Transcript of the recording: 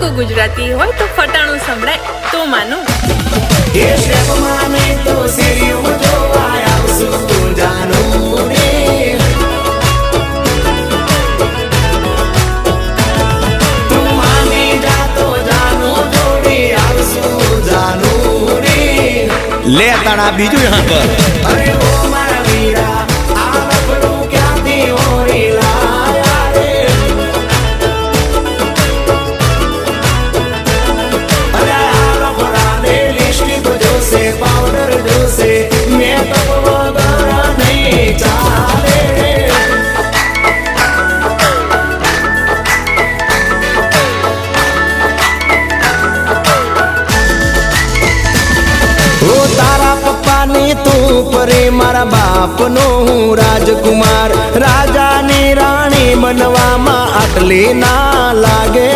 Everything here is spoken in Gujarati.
પાક્કો ગુજરાતી હોય તો ફટાણું સંભળાય તો માનું। એ સ્ટેપ માને તો સીડીઓ જોવા આવશું તું જાનું રે। તું માની જા તો જાનું જોડી આવશું જાનું રે। લે તાણા બીજું यहाँ पर અરે ઓ મારા વીરા આ લફડું ક્યાંથી ઓરી લાયા રે। અરે આ લફડાને લિપસ્ટિક જોશે પાવડર જોશે મેકઅપ વગર નહીં ચાલે। ઓ તારા પપ્પાને તું પરે મારા બાપનો હું રાજકુમાર। રાજાની રાણી બનવામાં આટલી ના લાગે।